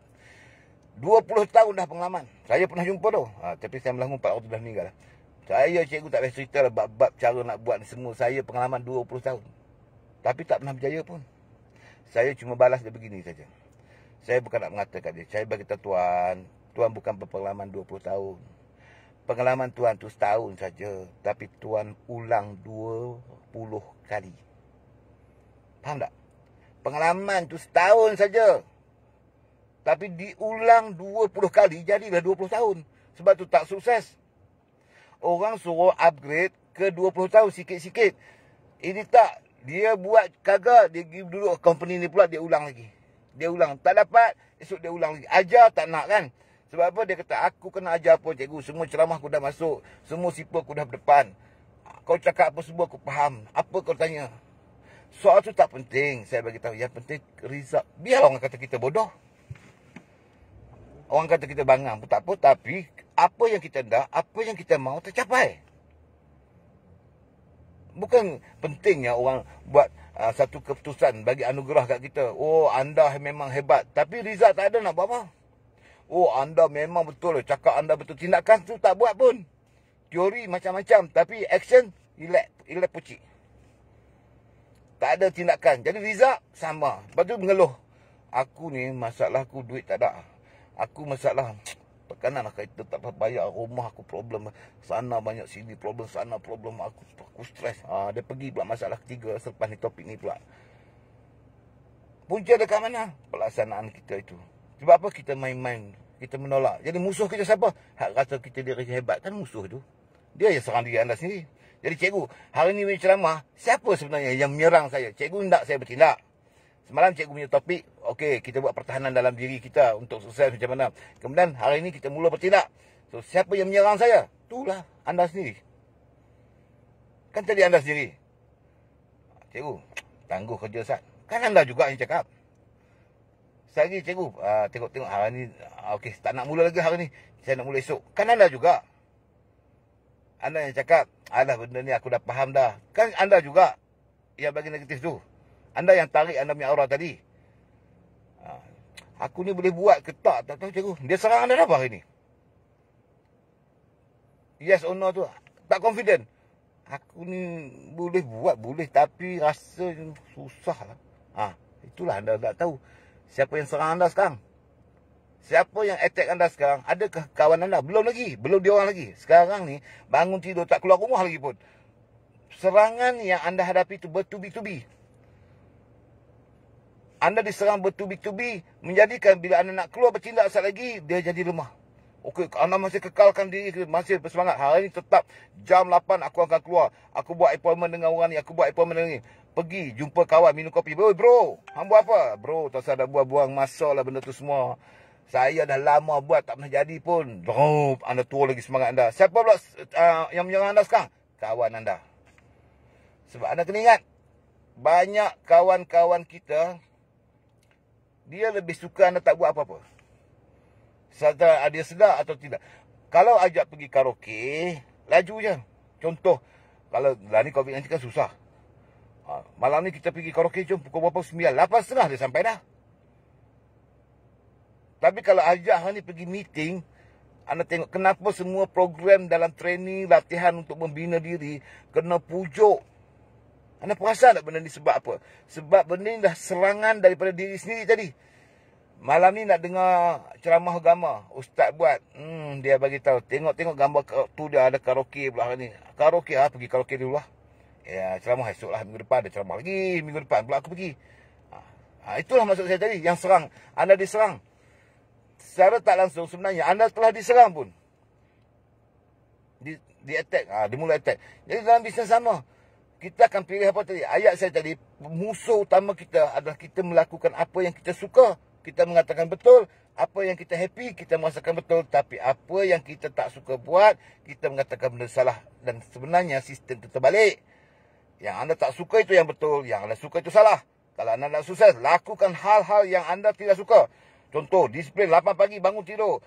20 tahun dah pengalaman. Saya pernah jumpa tu. Tapi saya melangkung 4 orang tu dah meninggal. Saya cikgu tak payah cerita lah bab-bab cara nak buat ni semua. Saya pengalaman 20 tahun. Tapi tak pernah berjaya pun. Saya cuma balas dia begini saja. Saya bukan nak mengatakan dia. Saya bagi tahu Tuan bukan berpengalaman 20 tahun. Pengalaman Tuan tu setahun saja. Tapi Tuan ulang 20 kali. Faham tak? Pengalaman tu setahun saja. Tapi diulang 20 kali. Jadilah 20 tahun. Sebab tu tak sukses. Orang suruh upgrade ke 20 tahun sikit-sikit. Ini tak. Dia buat kagak. Dia duduk company ni pula dia ulang lagi. Dia ulang. Tak dapat. Esok dia ulang lagi. Ajar tak nak kan. Sebab apa? Dia kata, aku kena ajar apa cikgu. Semua ceramah aku dah masuk. Semua sipar aku dah berdepan. Kau cakap apa semua aku faham. Apa kau tanya? Soal tu tak penting. Saya bagi tahu. Yang penting result. Biar orang kata kita bodoh. Orang kata kita bangang pun tak apa. Tapi apa yang kita nak, apa yang kita mahu tercapai. Bukan pentingnya orang buat satu keputusan bagi anugerah kat kita. Oh, anda memang hebat. Tapi result tak ada nak buat apa. Oh, anda memang betul. Cakap anda betul. Tindakan tu tak buat pun. Teori macam-macam. Tapi action, ilek pucik. Tak ada tindakan. Jadi result, sama. Lepas tu mengeluh. Aku ni, masalah aku duit tak ada. Aku masalah tekanan lah kereta tak bayar. Rumah aku problem. Sana banyak, sini problem. Sana problem. Aku stres. Dia pergi pula masalah ketiga selepas ni topik ni pula. Punca dekat mana? Pelaksanaan kita itu. Sebab apa kita main-main? Kita menolak. Jadi musuh kita siapa? Hak rasa kita diri hebat. Kan musuh tu. Dia yang serang diri anda sendiri. Jadi cikgu, hari ni punya ceramah, siapa sebenarnya yang menyerang saya? Cikgu hendak saya bertindak. Semalam cikgu punya topik, okey, kita buat pertahanan dalam diri kita untuk sukses macam mana. Kemudian hari ini kita mula bertindak. So, siapa yang menyerang saya? Itulah anda sendiri. Kan tadi anda sendiri. Cikgu, tangguh kerja Ustaz. Kan anda juga yang cakap. Sekali lagi cikgu, tengok-tengok hari ni, okey, tak nak mula lagi hari ni. Saya nak mula esok. Kan anda juga. Anda yang cakap, alah benda ni aku dah faham dah. Kan anda juga yang bagi negatif tu. Anda yang tarik anda punya aura tadi. Aku ni boleh buat ke tak tahu cikgu. Dia serang anda apa hari ni? Yes or no tu. Tak confident. Aku ni boleh buat, boleh. Tapi rasa susah lah. Itulah anda tak tahu. Siapa yang serang anda sekarang? Siapa yang attack anda sekarang? Adakah kawan anda? Belum lagi. Belum diorang lagi. Sekarang ni, bangun tidur tak keluar rumah lagi pun. Serangan yang anda hadapi itu bertubi-tubi. Anda diserang bertubi-tubi. Menjadikan bila anda nak keluar bertindak sekali lagi, dia jadi lemah. Okey, anda masih kekalkan diri, masih bersemangat. Hari ini tetap jam 8 aku akan keluar. Aku buat appointment dengan orang ni. Aku buat appointment dengan ni. Pergi jumpa kawan minum kopi. Bro, hang buat apa? Bro, tak usah dah buang masa lah benda tu semua. Saya dah lama buat, tak pernah jadi pun. Drop, anda tua lagi semangat anda. Siapa pula yang menyerang anda sekarang? Kawan anda. Sebab anda kena ingat, banyak kawan-kawan kita, dia lebih suka anda tak buat apa-apa. Serta dia sedar atau tidak. Kalau ajak pergi karaoke, laju je. Contoh, kalau lah ni COVID-19 kan susah. Malam ni kita pergi karaoke, jom pukul berapa? 9, 8.30 dia sampai dah. Tapi kalau ajak hari ni pergi meeting, anda tengok kenapa semua program dalam training, latihan untuk membina diri, kena pujuk. Anda perasan tak benda ni sebab apa? Sebab benda ni dah serangan daripada diri sendiri tadi. Malam ni nak dengar ceramah agama. Ustaz buat. Dia bagi tahu. Tengok gambar tu dia ada karaoke pula hari ni. Karaoke pergi karaoke dulu lah. Ya, ceramah esok lah. Minggu depan ada ceramah lagi. Minggu depan pula aku pergi. Itulah maksud saya tadi. Yang serang. Anda diserang. Secara tak langsung sebenarnya anda telah diserang pun. Di attack. Dimulai attack. Jadi dalam bisnes sama. Kita akan pilih apa tadi? Ayat saya tadi. Musuh utama kita adalah kita melakukan apa yang kita suka. Kita mengatakan betul. Apa yang kita happy, kita merasakan betul. Tapi apa yang kita tak suka buat, kita mengatakan benda salah. Dan sebenarnya sistem itu terbalik. Yang anda tak suka itu yang betul. Yang anda suka itu salah. Kalau anda nak sukses, lakukan hal-hal yang anda tidak suka. Contoh, disiplin 8 pagi bangun tidur.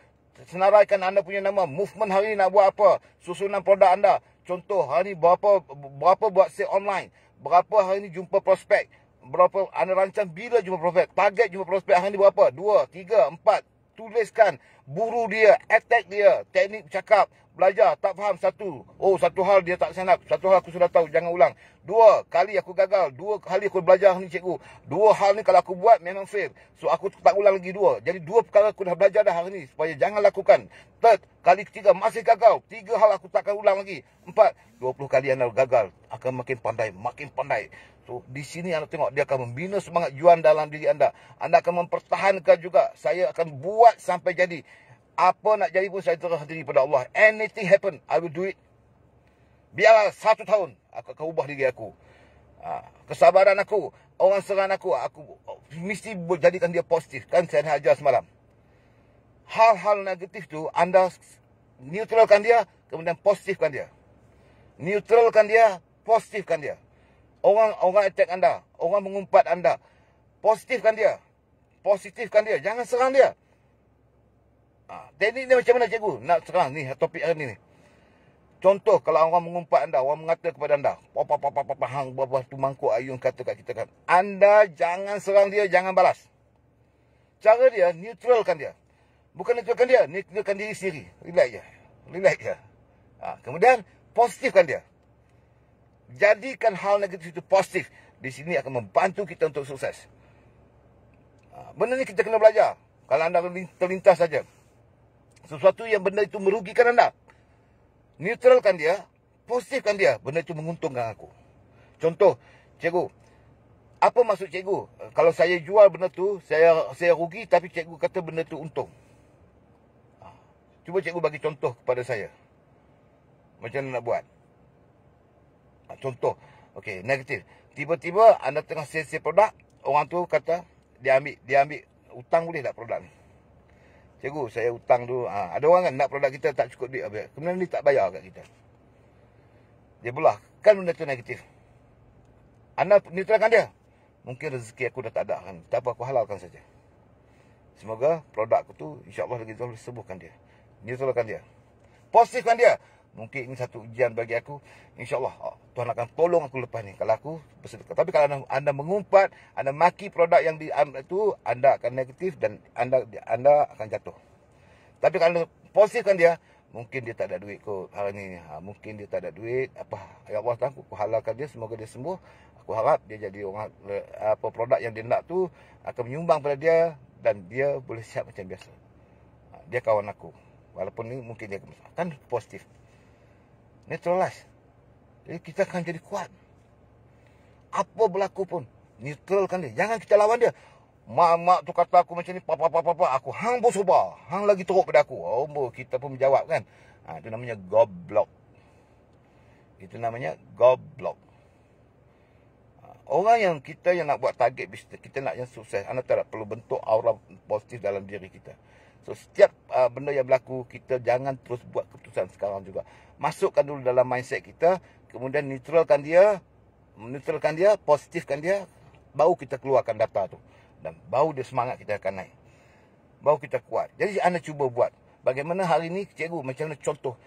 Senaraikan anda punya nama. Movement hari ini nak buat apa? Susunan produk anda. Contoh, hari ini berapa buat sale online. Berapa hari ini jumpa prospek. Berapa anda rancang bila jumpa prospek. Target jumpa prospek hari ini berapa? 2, 3, 4. Tuliskan. Buru dia. Attack dia. Teknik cakap. Belajar. Tak faham satu. Oh, satu hal dia tak senap. Satu hal aku sudah tahu. Jangan ulang. 2 kali aku gagal. 2 kali aku belajar ni cikgu. 2 hal ni kalau aku buat memang fail. So aku tak ulang lagi 2. Jadi 2 perkara aku dah belajar dah hari ni. Supaya jangan lakukan. Third, kali ketiga masih gagal. 3 hal aku takkan ulang lagi. 4, 20 kali anda gagal. Akan makin pandai. Makin pandai. So di sini anda tengok dia akan membina semangat juang dalam diri anda. Anda akan mempertahankan juga. Saya akan buat sampai jadi. Apa nak jadi pun saya terus diri pada Allah. Anything happen, I will do it. Biarlah 1 tahun, aku akan ubah diri aku. Kesabaran aku, orang serang aku mesti jadikan dia positif. Kan saya dah ajar semalam. Hal-hal negatif tu, anda neutralkan dia, kemudian positifkan dia. Neutralkan dia, positifkan dia. Orang attack anda, orang mengumpat anda, positifkan dia. Positifkan dia, jangan serang dia. Teknik ni macam mana cikgu nak serang ni topik hari ni. Contoh kalau orang mengumpat anda, orang mengata kepada anda, hang buah tu mangkuk ayun kata kat kita kan. Anda jangan serang dia, jangan balas. Cara dia neutralkan dia. Bukan neutralkan dia, neutralkan diri sendiri. Relax je. Relax je. Kemudian positifkan dia. Jadikan hal negatif itu positif. Di sini akan membantu kita untuk sukses. Benda ni kita kena belajar. Kalau anda terlintas saja. Sesuatu yang benda itu merugikan anda. Neutralkan dia. Positifkan dia. Benda itu menguntungkan aku. Contoh, cikgu. Apa maksud cikgu? Kalau saya jual benda tu, saya rugi tapi cikgu kata benda tu untung. Cuba cikgu bagi contoh kepada saya. Macam mana nak buat? Contoh. Okey, negatif. Tiba-tiba anda tengah sell produk, orang tu kata dia ambil hutang boleh tak produk ni? Cikgu, saya hutang tu. Ada orang kan nak produk kita tak cukup duit. Kemudian dia tak bayar kat kita. Dia belah. Kan benda tu negatif. Anda neutralkan dia. Mungkin rezeki aku dah tak ada kan. Tak apa, aku halalkan saja. Semoga produk aku tu insya-Allah lagi boleh sembuhkan dia. Neutralkan dia. Positifkan dia. Mungkin ini satu ujian bagi aku. InsyaAllah Tuhan akan tolong aku lepas ni. Kalau aku bersedekah. Tapi kalau anda mengumpat, anda maki produk yang diambil itu, anda akan negatif dan anda akan jatuh. Tapi kalau positifkan dia, mungkin dia tak ada duit kot hari ni. Mungkin dia tak ada duit. Ya Allah tahu, aku halalkan dia. Semoga dia sembuh. Aku harap dia jadi orang, produk yang dia nak tu akan menyumbang pada dia dan dia boleh sihat macam biasa. Dia kawan aku. Walaupun ni mungkin dia kan positif. Neutralize. Jadi kita akan jadi kuat. Apa berlaku pun, neutralkan dia. Jangan kita lawan dia. Mak tu kata aku macam ni, papa. Aku hang bersubar. Hang lagi teruk pada aku. Kita pun menjawab kan. Itu namanya goblok. Itu namanya goblok. Orang yang kita yang nak buat target bisnes, kita nak yang sukses, anda tak perlu bentuk aura positif dalam diri kita. So setiap benda yang berlaku, kita jangan terus buat keputusan sekarang juga. Masukkan dulu dalam mindset kita, kemudian neutralkan dia, positifkan dia, baru kita keluarkan data tu. Dan baru dia semangat kita akan naik. Baru kita kuat. Jadi anda cuba buat. Bagaimana hari ni, cikgu, macam mana contoh.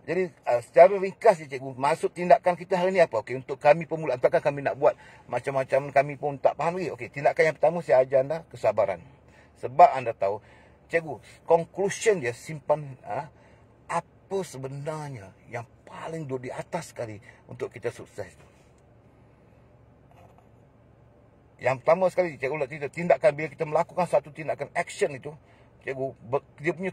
Jadi secara ringkas je cikgu, masuk tindakan kita hari ni apa? Okey, untuk kami pemula, takkan kami nak buat macam-macam, kami pun tak faham lagi. Okey, tindakan yang pertama saya ajar anda kesabaran. Sebab anda tahu, cikgu, conclusion dia simpan apa sebenarnya yang paling duduk di atas sekali untuk kita sukses. Yang pertama sekali, cikgu nak cerita, tindakan bila kita melakukan satu tindakan action itu, cikgu, dia punya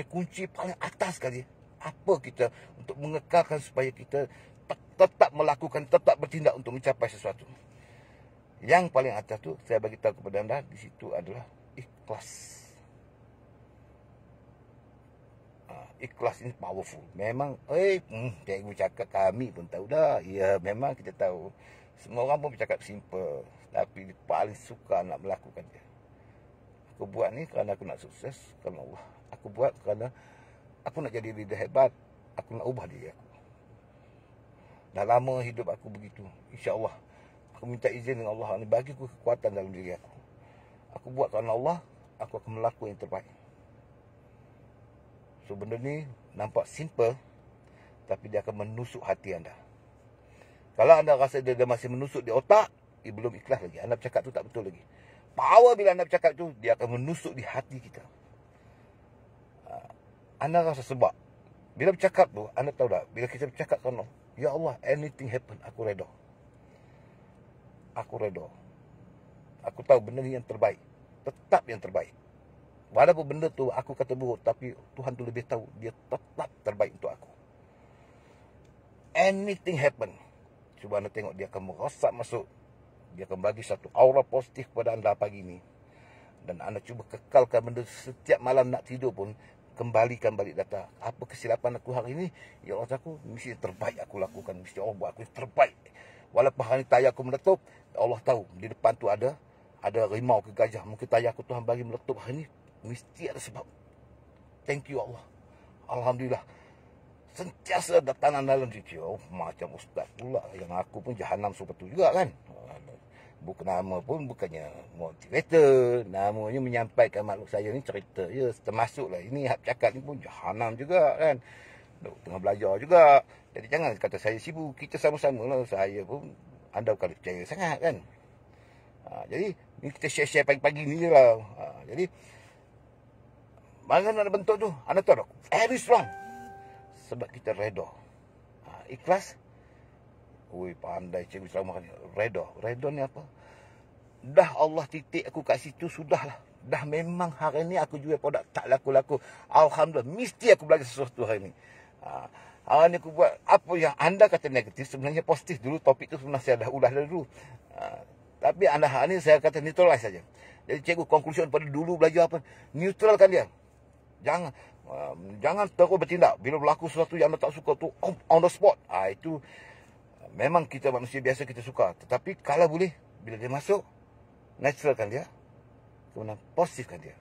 kunci paling atas sekali. Apa kita untuk mengekalkan supaya kita tetap melakukan, tetap bertindak untuk mencapai sesuatu. Yang paling atas tu, saya bagi tahu kepada anda, di situ adalah ikhlas. Ikhlas ini powerful. Memang, cikgu cakap kami pun tahu dah. Ya, memang kita tahu. Semua orang pun bercakap simple. Tapi paling suka nak melakukan dia. Aku buat ni kerana aku nak sukses. Kerana Allah. Aku buat kerana aku nak jadi leader hebat. Aku nak ubah diri aku. Dah lama hidup aku begitu. InsyaAllah. Aku minta izin dengan Allah ni. Bagi aku kekuatan dalam diri aku. Aku buat kerana Allah. aku akan melakukan yang terbaik. So benda ni nampak simple, tapi dia akan menusuk hati anda. Kalau anda rasa dia masih menusuk di otak, belum ikhlas lagi. Anda bercakap tu tak betul lagi. Power bila anda bercakap tu, dia akan menusuk di hati kita. Anda rasa sebab bila bercakap tu, anda tahu tak, bila kita bercakap kan, ya Allah, anything happen, aku redha. Aku redha. Aku tahu benda ni yang terbaik. Tetap yang terbaik. Walaupun benda tu aku kata buruk, tapi Tuhan tu lebih tahu, dia tetap terbaik untuk aku. Anything happen, cuba anda tengok, dia akan merosak masuk. Dia akan bagi satu aura positif kepada anda pagi ni. Dan anda cuba kekalkan benda setiap malam nak tidur pun, kembalikan balik data. Apa kesilapan aku hari ini? Ya Allah, aku mesti terbaik aku lakukan. Mesti Allah buat aku terbaik. Walaupun hari ini tayar aku meletup, Allah tahu di depan tu ada rimau ke gajah. Mungkin tayar aku Tuhan bagi meletup hari ini, mesti ada sebab. Thank you Allah. Alhamdulillah. Sentiasa datang dalam diri. Oh, macam ustaz pula. Yang aku pun jahanam seperti itu juga kan. Bukan nama pun bukannya motivator. Namanya menyampaikan makhluk saya ni cerita. Ya, termasuklah. Ini hak cakap ni pun jahanam juga kan. Tengah belajar juga. Jadi jangan kata saya sibuk. Kita sama-sama lah. Saya pun, anda bukan percaya sangat kan. Jadi, ni kita share-share pagi-pagi ni je lah. Jadi, bagaimana bentuk tu? Anda tahu tak? Very strong. Sebab kita redha. Ikhlas. Ui, pandai cikgu selama ni. Redha ni apa? Dah Allah titik aku kat situ, sudahlah. Dah memang hari ni aku jual produk tak laku-laku. Alhamdulillah, mesti aku belajar sesuatu hari ni. Hari ni aku buat apa yang anda kata negatif, sebenarnya positif dulu. Topik tu sebenarnya saya dah ulah dulu. Tapi anda hari ni saya kata neutralize saja. Jadi cikgu conclusion pada dulu belajar apa? Neutralkan dia. Jangan terus bertindak. Bila berlaku sesuatu yang anda tak suka tu, on the spot. Itu memang kita manusia biasa kita suka. Tetapi kalau boleh, bila dia masuk, naturalkan dia. Kemudian positifkan dia.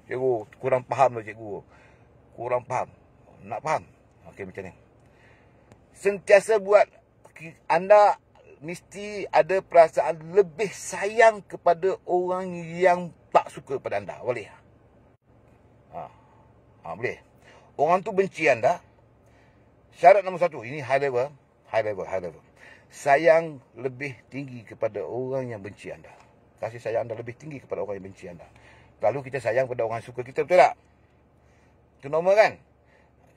Cikgu, kurang faham lah cikgu. Kurang faham. Nak faham? Okey, macam ni. Sentiasa buat anda mesti ada perasaan lebih sayang kepada orang yang tak suka pada anda. Boleh? Boleh. Orang tu benci anda. Syarat nombor satu. Ini high level. Sayang lebih tinggi kepada orang yang benci anda. Kasih sayang anda lebih tinggi kepada orang yang benci anda. Lalu kita sayang kepada orang yang suka kita, betul tak? Itu normal kan?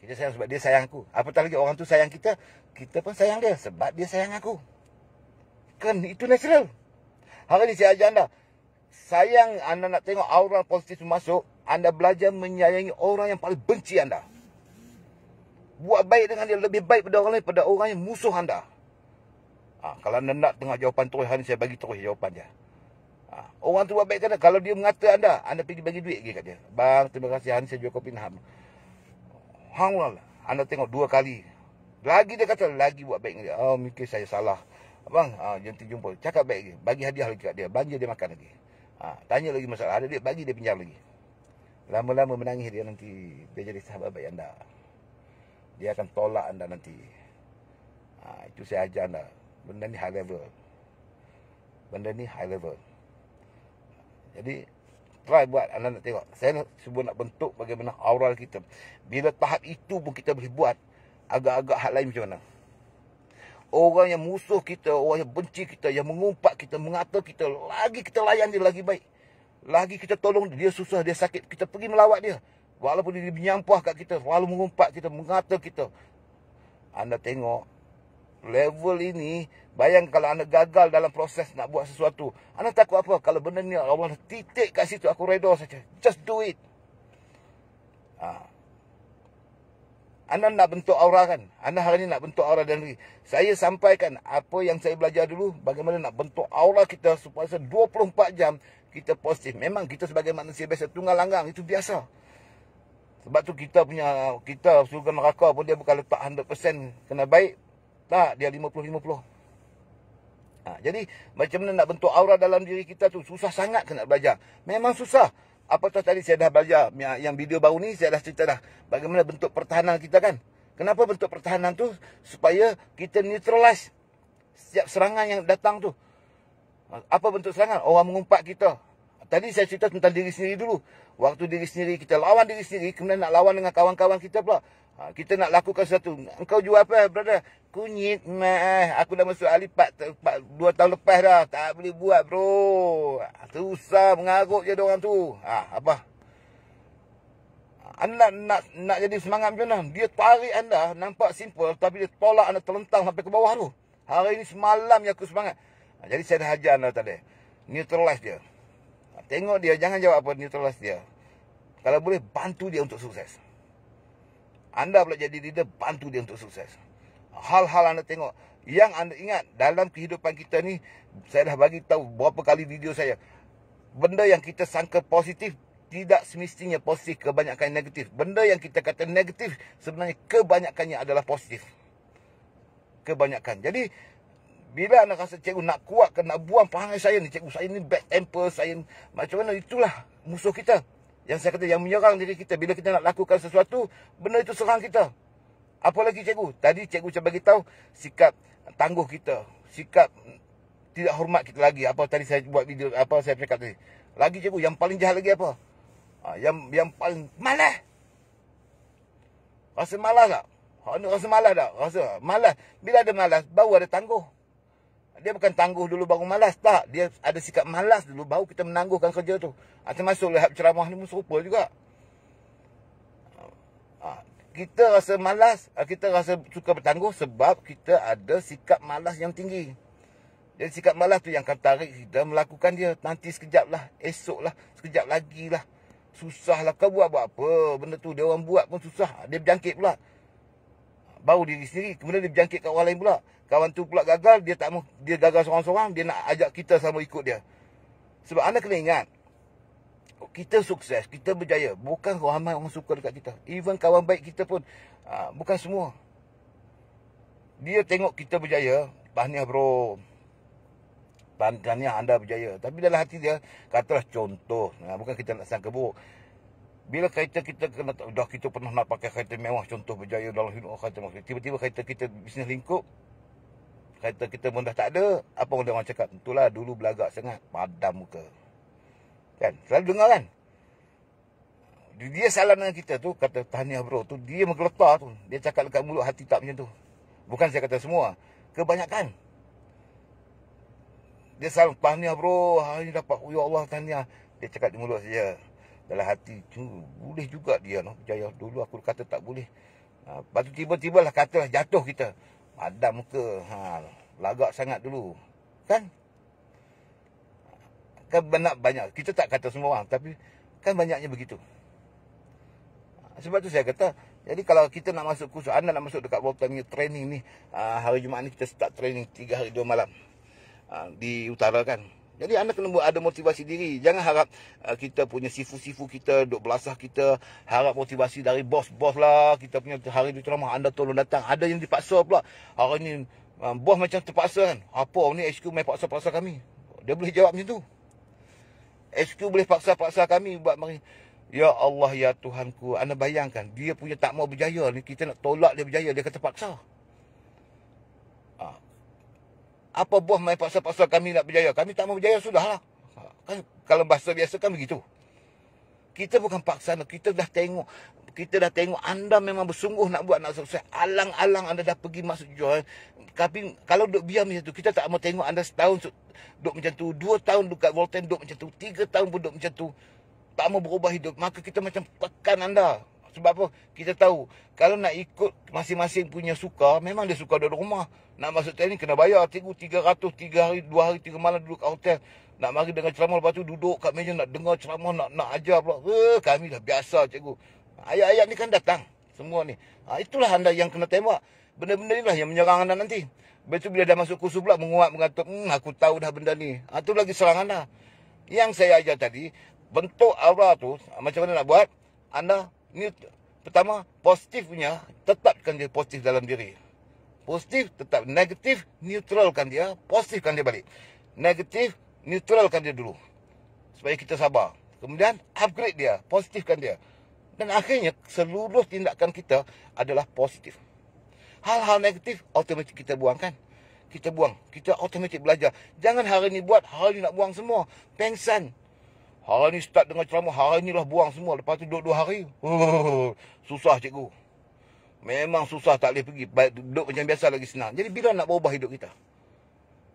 Kita sayang sebab dia sayang aku. Apatah lagi orang tu sayang kita, kita pun sayang dia sebab dia sayang aku. Kan itu natural. Hari ni saya ajar anda. Sayang anda nak tengok aura positif masuk, anda belajar menyayangi orang yang paling benci anda. Buat baik dengan dia, lebih baik pada orang lain, pada orang yang musuh anda. Kalau anda nak tengah jawapan terus, hari ni saya bagi terus jawapan dia. Orang tu buat baik kat anda. Kalau dia mengata anda pergi bagi duit lagi kat dia. Bang, terima kasih, hari ni saya jual kopi Naham. Hang lah. Anda tengok 2 kali. Lagi dia kata, lagi buat baik dengan dia. Oh, mungkin saya salah. Abang, nanti jumpa. Cakap baik lagi. Bagi hadiah lagi kat dia. Belanja dia makan lagi. Tanya lagi masalah. Ada duit, bagi dia pinjam lagi. Lama-lama menangis dia nanti. Dia jadi sahabat baik anda. Dia akan tolak anda nanti. Itu saya ajar anda. Benda ni high level. Jadi, try buat. Anda nak tengok. Saya cuba nak bentuk bagaimana aura kita. Bila tahap itu pun kita boleh buat. Agak-agak hal lain macam mana. Orang yang musuh kita, orang yang benci kita, yang mengumpat kita, mengata kita, lagi kita layan dia lagi baik. Lagi kita tolong dia, susah, dia sakit. Kita pergi melawat dia. Walaupun dia menyampah kat kita, selalu mengumpat kita, mengata kita. Anda tengok, level ini, bayang kalau anda gagal dalam proses nak buat sesuatu. Anda takut apa? Kalau benda ni Allah titik kat situ, aku redha saja. Just do it. Anda nak bentuk aura kan? Anda hari ni nak bentuk aura dan diri. Saya sampaikan apa yang saya belajar dulu, bagaimana nak bentuk aura kita supaya 24 jam kita positif. Memang kita sebagai manusia biasa, tunggal langgang, itu biasa. Sebab tu kita surga neraka pun dia bukan letak 100% kena baik. Tak, dia 50-50. Jadi, macam mana nak bentuk aura dalam diri kita tu? Susah sangat kena belajar. Memang susah. Apatah tadi saya dah belajar. Yang video baru ni saya dah cerita dah. Bagaimana bentuk pertahanan kita kan. Kenapa bentuk pertahanan tu? Supaya kita neutralize setiap serangan yang datang tu. Apa bentuk serangan? Orang mengumpat kita. Tadi saya cerita tentang diri sendiri dulu. Waktu diri sendiri, kita lawan diri sendiri, kemudian nak lawan dengan kawan-kawan kita pula. Kita nak lakukan sesuatu. Engkau jual apa, brother? Kunyit, aku dah masuk Alipat 2 tahun lepas dah. Tak boleh buat, bro. Susah, mengarut je diorang tu. Apa? Anda nak jadi semangat macam mana? Dia tarik anda, nampak simple, tapi dia tolak anda terlentang sampai ke bawah tu. Hari ni semalam yang aku semangat. Jadi saya dah hajar anda tadi. Neutralize dia. Tengok dia, jangan jawab apa, neutralize dia. Kalau boleh, bantu dia untuk sukses. Anda pula jadi leader, bantu dia untuk sukses. Hal-hal anda tengok. Yang anda ingat, dalam kehidupan kita ni, saya dah bagi tahu berapa kali video saya. Benda yang kita sangka positif, tidak semestinya positif, kebanyakan negatif. Benda yang kita kata negatif, sebenarnya kebanyakannya adalah positif. Kebanyakan. Jadi, bila anda rasa cikgu nak kuatkan, nak buang perangai saya ni, cikgu saya ni bad temper, saya macam mana, itulah musuh kita. Yang saya kata, yang menyerang diri kita. Bila kita nak lakukan sesuatu, benda itu serang kita. Apalagi cikgu. Tadi cikgu saya bagi tahu sikap tangguh kita. Sikap tidak hormat kita lagi. Apa tadi saya buat video, apa saya cakap tadi. Lagi cikgu, yang paling jahat lagi apa? Yang paling malas. Rasa malas tak? Rasa malas tak? Rasa malas. Bila ada malas, baru ada tangguh. Dia bukan tangguh dulu baru malas. Tak. Dia ada sikap malas dulu baru kita menangguhkan kerja tu. Termasuk lihat ceramah ni pun serupa juga. Kita rasa malas, kita rasa suka bertangguh sebab kita ada sikap malas yang tinggi. Jadi sikap malas tu yang akan tarik kita melakukan dia. Nanti sekejap lah, esok lah, sekejap lagi lah. Susah lah, kau buat apa? Benda tu dia orang buat pun susah. Dia berjangkit pula. Baru diri sendiri, kemudian dia berjangkit kat orang lain pula. Kawan tu pula gagal, dia tak mau, dia gagal seorang-seorang, dia nak ajak kita sama ikut dia. Sebab anda kena ingat, kita sukses, kita berjaya, bukan ramai orang suka dekat kita. Even kawan baik kita pun, bukan semua. Dia tengok kita berjaya, tahniah bro, tahniah anda berjaya. Tapi dalam hati dia, katalah contoh, bukan kita nak sangka buruk. Bila kereta kita kena, dah kita pernah nak pakai kereta mewah, contoh berjaya dalam hidup kereta, tiba-tiba kereta kita bisnes lingkup, kereta kita pun dah tak ada, apa orang cakap? Itulah dulu belagak sangat, padam muka. Kan? Selalu dengar kan? Dia salah dengan kita tu, kata tahniah bro tu, dia menggeletar tu. Dia cakap dekat mulut, hati tak macam tu. Bukan saya kata semua, kebanyakan. Dia salah, tahniah bro, hari ni dapat, ya Allah tahniah. Dia cakap di mulut saja. Dalam hati, boleh juga dia no, berjaya. Dulu aku kata tak boleh. Lepas tu tiba-tiba lah kata jatuh kita. Padam muka. Lagak sangat dulu. Kan? Kan banyak. Kita tak kata semua orang. Tapi kan banyaknya begitu. Sebab tu saya kata, jadi kalau kita nak masuk kursus, anda nak masuk dekat World Time training ni, hari Jumaat ni kita start training 3 hari 2 malam. Di utara kan. Jadi anda kena ada motivasi diri. Jangan harap kita punya sifu-sifu kita, duk belasah kita, harap motivasi dari bos-bos lah. Kita punya hari ni ceramah, anda tolong datang. Ada yang dipaksa pula. Hari ni bos macam terpaksa kan. Apa ni HQ main paksa-paksa kami. Dia boleh jawab macam tu. HQ boleh paksa-paksa kami buat mari. Ya Allah, ya Tuhanku. Anda bayangkan, dia punya tak mau berjaya ni, kita nak tolak dia berjaya, dia kata paksa. Apa bos main paksa-paksa kami nak berjaya? Kami tak mau berjaya, sudahlah. Kan, kalau bahasa biasa kan begitu. Kita bukan paksa, kita dah tengok. Kita dah tengok anda memang bersungguh nak buat, nak sukses. Alang-alang anda dah pergi masuk jual. Tapi kalau duk biar macam tu, kita tak mau tengok anda setahun duk macam tu, 2 tahun dekat Volten duk macam tu, 3 tahun pun duk macam tu. Tak mau berubah hidup. Maka kita macam tekan anda. Sebab apa? Kita tahu, kalau nak ikut masing-masing punya suka, memang dia suka duduk rumah. Nak masuk training, kena bayar. Cikgu 300, 3 hari, 2 hari, 3 malam duduk kat hotel. Nak mari dengan ceramah, lepas tu duduk kat meja, nak dengar ceramah, nak ajar pula. Kami dah biasa, cikgu. Ayat-ayat ni kan datang. Semua ni. Itulah anda yang kena tembak. Benda-benda ni lah yang menyerang anda nanti. Lepas tu bila dah masuk kursus pula, menguat, mengatuk. Aku tahu dah benda ni. Itu lagi serang anda. Yang saya ajar tadi, bentuk aura tu, macam mana nak buat? Anda, ni pertama, positifnya, tetapkan dia positif dalam diri. Positif, tetap. Negatif, neutralkan dia. Positifkan dia balik. Negatif, neutralkan dia dulu. Supaya kita sabar. Kemudian, upgrade dia. Positifkan dia. Dan akhirnya, seluruh tindakan kita adalah positif. Hal-hal negatif, automatik kita buangkan. Kita buang. Kita automatik belajar. Jangan hari ni buat, hari ni nak buang semua. Pengsan. Hari ni start dengan ceramah, hari ni lah buang semua. Lepas tu duduk 2 hari. Susah cikgu. Memang susah, tak boleh pergi. Duduk macam biasa lagi senang. Jadi bila nak berubah hidup kita?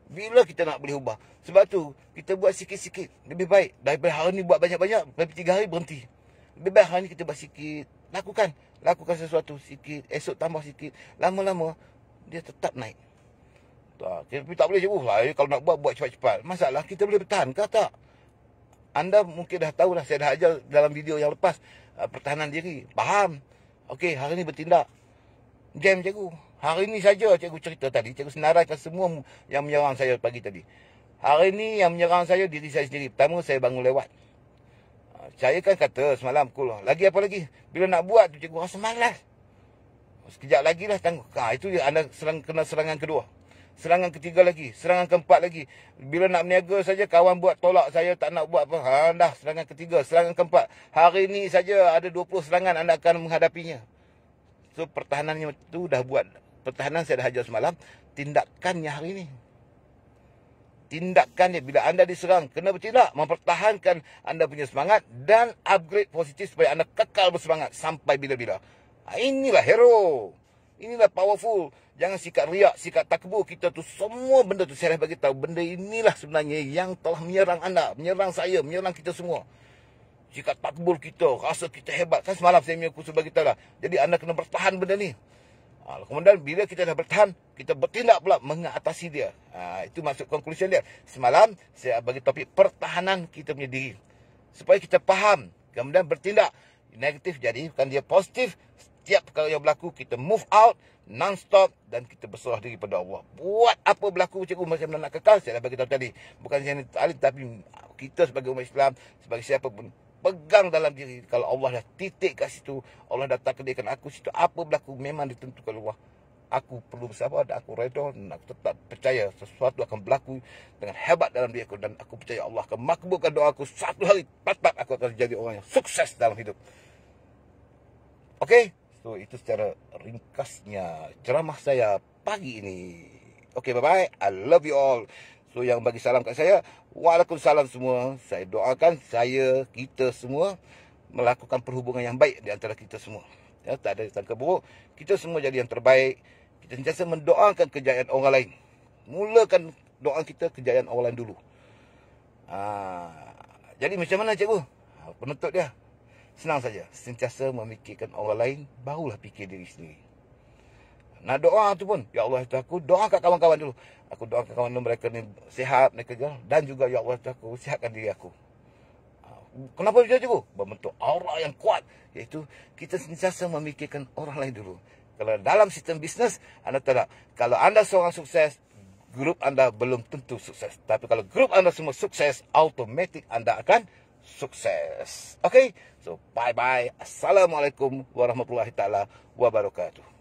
Bila kita nak boleh ubah? Sebab tu, kita buat sikit-sikit. Lebih baik. Daripada hari ni buat banyak-banyak, lepas 3 hari berhenti. Lebih baik hari ni kita buat sikit. Lakukan sesuatu sikit. Esok tambah sikit. Lama-lama, dia tetap naik. Tapi tak boleh cikgu. Kalau nak buat cepat-cepat. Masalah, kita boleh bertahan ke tak? Anda mungkin dah tahu dah, saya dah ajar dalam video yang lepas. Pertahanan diri. Faham? Okey, hari ni bertindak. Jam cikgu. Hari ni saja cikgu cerita tadi. Cikgu senaraikan semua yang menyerang saya pagi tadi. Hari ni yang menyerang saya diri saya sendiri. Pertama, saya bangun lewat. Saya kan kata semalam pukul. Lagi apa lagi? Bila nak buat tu cikgu rasa malas. Sekejap lagi lah tangguh. Itu dia anda kena serangan kedua. Serangan ketiga lagi. Serangan keempat lagi. Bila nak berniaga saja, kawan buat tolak saya, tak nak buat apa. Dah serangan ketiga, serangan keempat. Hari ni saja ada 20 serangan anda akan menghadapinya. So pertahanannya tu dah buat. Pertahanan saya dah ajar semalam. Tindakannya hari ni. Tindakannya bila anda diserang, kena bertindak. Mempertahankan anda punya semangat dan upgrade positif supaya anda kekal bersemangat sampai bila-bila. Inilah hero. Inilah powerful. Jangan sikap riak, sikap takbur. Kita tu semua benda tu saya dah bagi tahu. Benda inilah sebenarnya yang telah menyerang anda, menyerang saya, menyerang kita semua. Sikap takbur kita, rasa kita hebat. Kan semalam saya punya kursus bagi tahu lah. Jadi anda kena bertahan benda ni. Kemudian bila kita dah bertahan, kita bertindak pula mengatasi dia. Itu maksud conclusion dia. Semalam saya bagi topik pertahanan kita punya diri. Supaya kita faham, kemudian bertindak. Negatif jadi bukan dia positif. Setiap perkara yang berlaku, kita move out, non-stop dan kita berserah diri pada Allah. Buat apa berlaku cikgu macam mana nak kekal, saya dah bagi tahu tadi. Bukan saya ni alim, tapi kita sebagai umat Islam, sebagai siapa pun, pegang dalam diri. Kalau Allah dah titik kat situ, Allah dah takdirkan aku situ, apa berlaku memang ditentukan Allah. Aku perlu bersabar dan aku redha dan aku tetap percaya sesuatu akan berlaku dengan hebat dalam diri aku. Dan aku percaya Allah akan makbulkan doa aku. Satu hari patut aku akan jadi orang yang sukses dalam hidup. Okey? So, itu secara ringkasnya ceramah saya pagi ini. Okay, bye-bye. I love you all. So, yang bagi salam kat saya, waalaikumsalam semua. Saya doakan kita semua melakukan perhubungan yang baik di antara kita semua. Ya, tak ada sangka buruk. Kita semua jadi yang terbaik. Kita sentiasa mendoakan kejayaan orang lain. Mulakan doa kita kejayaan orang lain dulu. Jadi macam mana cikgu? Penutup dia. Senang saja. Sentiasa memikirkan orang lain, barulah fikir diri sendiri. Nak doa tu pun, ya Allah, aku doa kat kawan-kawan dulu. Aku doakan kawan mereka ni sihat, mereka jalan. Dan juga ya Allah, aku sihatkan diri aku. Kenapa dia cikgu? Berbentuk aura yang kuat. Iaitu kita sentiasa memikirkan orang lain dulu. Kalau dalam sistem bisnes, anda tahu tak? Kalau anda seorang sukses, grup anda belum tentu sukses. Tapi kalau grup anda semua sukses, automatik anda akan sukses. Okay? So, bye-bye. Assalamualaikum warahmatullahi taala wabarakatuh.